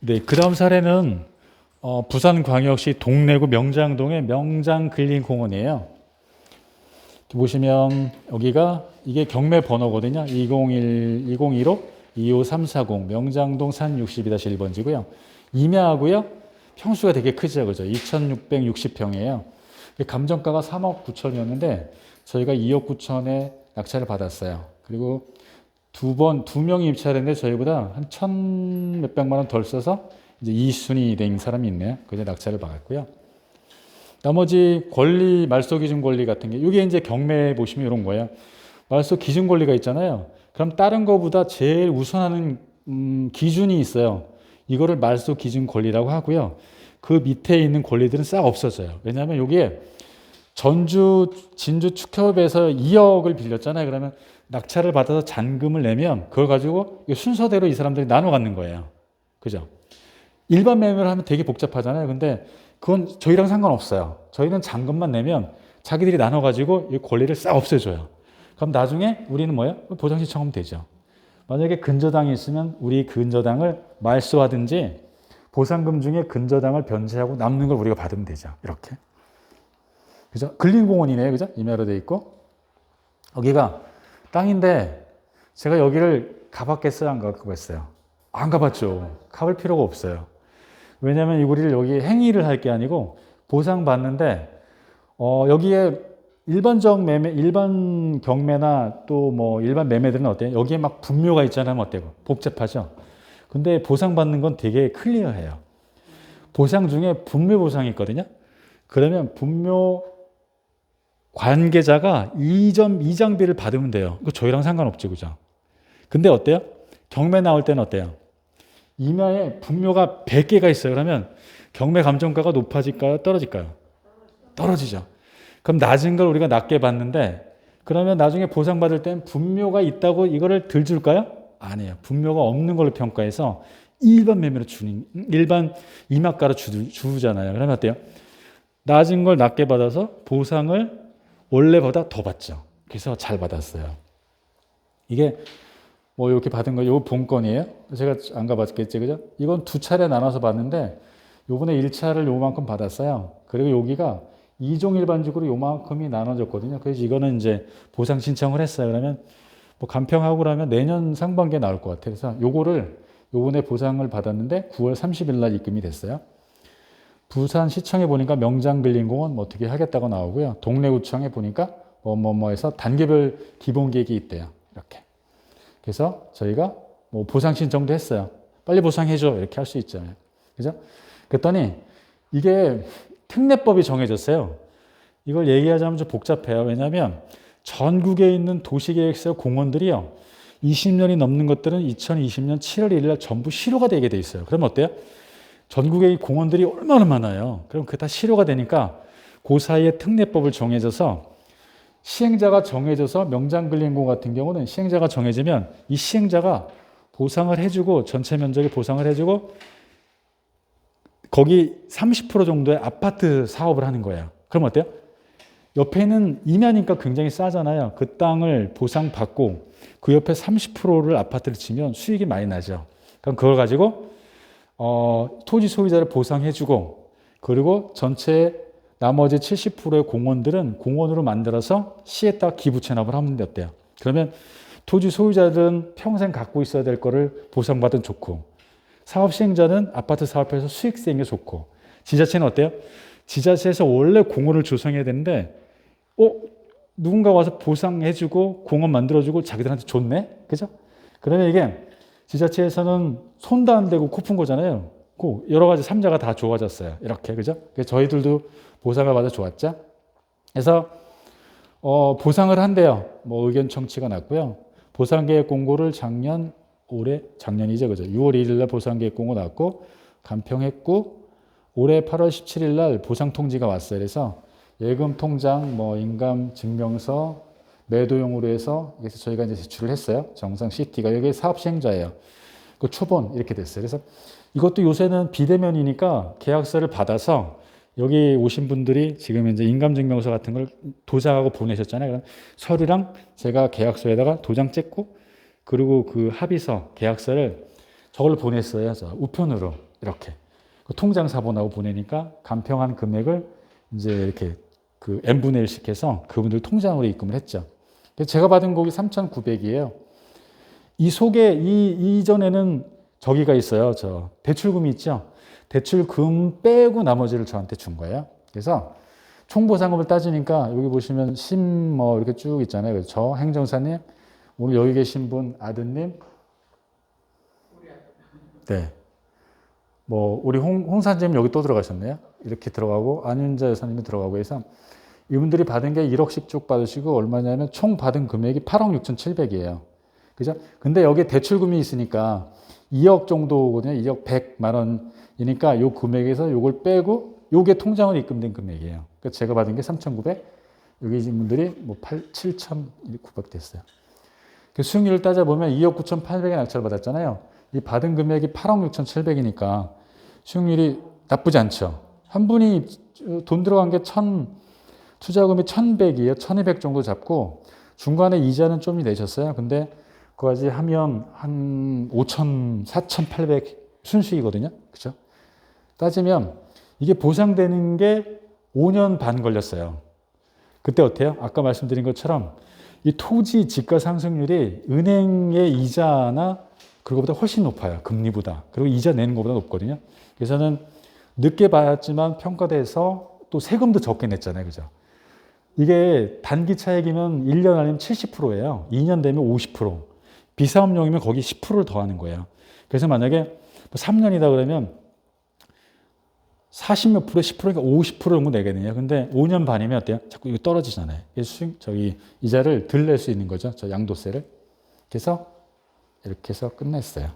네, 그 다음 사례는 부산광역시 동래구 명장동의 명장근린공원이에요. 보시면 여기가 이게 경매 번호거든요. 201, 2015, 25340 명장동 산 62-1번지고요. 임야하고요. 평수가 되게 크죠. 그죠? 2660평이에요. 감정가가 3억 9천이었는데 저희가 2억 9천에 낙찰을 받았어요. 그리고 두 명이 입찰했는데 저희보다 한 천 몇백만 원 덜 써서 이제 2순위 된 사람이 있네요. 그래서 낙찰을 받았고요. 나머지 권리, 말소 기준 권리 같은 게, 이게 이제 경매 보시면 이런 거예요. 말소 기준 권리가 있잖아요. 그럼 다른 거보다 제일 우선하는 기준이 있어요. 이거를 말소 기준 권리라고 하고요. 그 밑에 있는 권리들은 싹 없어져요. 왜냐하면 여기에 전주, 진주 축협에서 2억을 빌렸잖아요. 그러면 낙찰을 받아서 잔금을 내면 그걸 가지고 순서대로 이 사람들이 나눠 갖는 거예요. 그죠? 일반 매매를 하면 되게 복잡하잖아요. 근데 그건 저희랑 상관없어요. 저희는 잔금만 내면 자기들이 나눠가지고 이 권리를 싹 없애줘요. 그럼 나중에 우리는 뭐예요? 보상 신청하면 되죠. 만약에 근저당이 있으면 우리 근저당을 말소하든지 보상금 중에 근저당을 변제하고 남는 걸 우리가 받으면 되죠. 이렇게. 그죠? 근린공원이네요. 그죠? 임야로 돼 있고. 여기가 땅인데 제가 여기를 가봤겠어요? 안 가봤어요? 안 가봤죠. 가볼 필요가 없어요. 왜냐하면 우리를 여기 행위를 할 게 아니고 보상받는데 여기에 일반적 매매, 일반 경매나 또 뭐 일반 매매들은 어때요? 여기에 막 분묘가 있잖아요. 어때요? 복잡하죠? 근데 보상받는 건 되게 클리어해요. 보상 중에 분묘 보상이 있거든요. 그러면 분묘 관계자가 이장비를 받으면 돼요. 이거 저희랑 상관없죠. 그죠? 근데 어때요? 경매 나올 때는 어때요? 임야에 분묘가 100개가 있어요. 그러면 경매 감정가가 높아질까요? 떨어질까요? 떨어지죠. 그럼 낮은 걸 우리가 낮게 받는데 그러면 나중에 보상받을 땐 분묘가 있다고 이거를 들 줄까요? 아니에요. 분묘가 없는 걸로 평가해서 일반 매매로 일반 임야가로 주잖아요. 그러면 어때요? 낮은 걸 낮게 받아서 보상을 원래보다 더 받죠. 그래서 잘 받았어요. 이게 뭐 이렇게 받은 거, 이거 본건이에요. 제가 안 가봤겠지, 그죠? 이건 두 차례 나눠서 받는데 요번에 1차를 요만큼 받았어요. 그리고 여기가 2종 일반적으로 요만큼이 나눠졌거든요. 그래서 이거는 이제 보상 신청을 했어요. 그러면 뭐 간평하고 그러면 내년 상반기에 나올 것 같아요. 그래서 요거를 요번에 보상을 받았는데 9월 30일 날 입금이 됐어요. 부산시청에 보니까 명장근린공원 뭐 어떻게 하겠다고 나오고요. 동래구청에 보니까 뭐해서 단계별 기본계획이 있대요. 이렇게. 그래서 저희가 뭐 보상 신청도 했어요. 빨리 보상해줘. 이렇게 할 수 있잖아요. 그죠? 그랬더니 이게 특례법이 정해졌어요. 이걸 얘기하자면 좀 복잡해요. 왜냐하면 전국에 있는 도시계획서 공원들이요. 20년이 넘는 것들은 2020년 7월 1일 날 전부 실효가 되게 돼 있어요. 그럼 어때요? 전국의 공원들이 얼마나 많아요. 그럼 그게 다 실효가 되니까 그 사이에 특례법을 정해져서 시행자가 정해져서 명장근린공원 같은 경우는 시행자가 정해지면 이 시행자가 보상을 해주고 전체 면적에 보상을 해주고 거기 30% 정도의 아파트 사업을 하는 거예요. 그럼 어때요? 옆에 있는 임야니까 굉장히 싸잖아요. 그 땅을 보상받고 그 옆에 30%를 아파트를 지면 수익이 많이 나죠. 그럼 그걸 가지고 토지 소유자를 보상해주고 그리고 전체 나머지 70%의 공원들은 공원으로 만들어서 시에다가 기부 체납을 하면 어때요? 그러면 토지 소유자들은 평생 갖고 있어야 될 거를 보상받으면 좋고 사업 시행자는 아파트 사업에서 수익 내는 게 좋고 지자체는 어때요? 지자체에서 원래 공원을 조성해야 되는데 누군가 와서 보상해주고 공원 만들어주고 자기들한테 줬네? 그죠? 그러면 이게 지자체에서는 손도 안 대고 코 푼 거잖아요. 여러 가지 삼자가 다 좋아졌어요. 이렇게, 그죠? 그래서 저희들도 보상을 받아 좋았죠. 그래서 보상을 한대요. 뭐 의견 청취가 났고요. 보상계획 공고를 작년이죠, 그죠? 6월 1일 날 보상계획 공고 났고 간평했고 올해 8월 17일 날 보상 통지가 왔어요. 그래서 예금 통장, 뭐 인감 증명서, 매도용으로 해서 그래서 저희가 이제 제출을 했어요. 정상 CT가 여기 사업 시행자예요. 그 초본 이렇게 됐어요. 그래서 이것도 요새는 비대면이니까 계약서를 받아서 여기 오신 분들이 지금 이제 인감증명서 같은 걸 도장하고 보내셨잖아요. 그럼 서류랑 제가 계약서에다가 도장 찍고 그리고 그 합의서 계약서를 저걸 보냈어요. 우편으로. 이렇게 그 통장 사본하고 보내니까 간평한 금액을 이제 이렇게 그 n분의 1씩 해서 그분들 통장으로 입금을 했죠. 그래서 제가 받은 곡이 3,900이에요. 이 속에 이전에는 저기가 있어요. 저 대출금이 있죠. 대출금 빼고 나머지를 저한테 준 거예요. 그래서 총보상금을 따지니까 여기 보시면 뭐 이렇게 쭉 있잖아요. 그래서 저 행정사님, 오늘 여기 계신 분 아드님, 네, 뭐 우리 홍사님 여기 또 들어가셨네요. 이렇게 들어가고 안윤자 여사님이 들어가고 해서 이분들이 받은 게 1억씩 쭉 받으시고 얼마냐면 총 받은 금액이 8억 6,700이에요. 그죠? 근데 여기에 대출금이 있으니까 2억 정도거든요. 2억 100만 원이니까 요 금액에서 요걸 빼고 요게 통장으로 입금된 금액이에요. 그러니까 제가 받은 게 3,900, 여기 계신 분들이 뭐 7,900 됐어요. 그 수익률을 따져보면 2억 9,800의 낙찰을 받았잖아요. 이 받은 금액이 8억 6,700이니까 수익률이 나쁘지 않죠. 한 분이 돈 들어간 게 투자금이 1,100이에요. 1,200 정도 잡고 중간에 이자는 좀 내셨어요. 근데 그거까지 하면 한 5,000, 4,800 순수익이거든요. 그죠? 따지면 이게 보상되는 게 5년 반 걸렸어요. 그때 어때요? 아까 말씀드린 것처럼 이 토지 지가 상승률이 은행의 이자나 그거보다 훨씬 높아요. 금리보다. 그리고 이자 내는 것보다 높거든요. 그래서는 늦게 받았지만 평가돼서 또 세금도 적게 냈잖아요. 그죠? 이게 단기 차익이면 1년 아니면 70%예요. 2년 되면 50%. 비사업용이면 거기 10%를 더하는 거예요. 그래서 만약에 3년이다 그러면 40몇 프로, 10%니까 50% 정도 내겠네요. 근데 5년 반이면 어때요? 자꾸 이거 떨어지잖아요. 이자를 덜 낼 수 있는 거죠. 저 양도세를. 그래서 이렇게 해서 끝냈어요.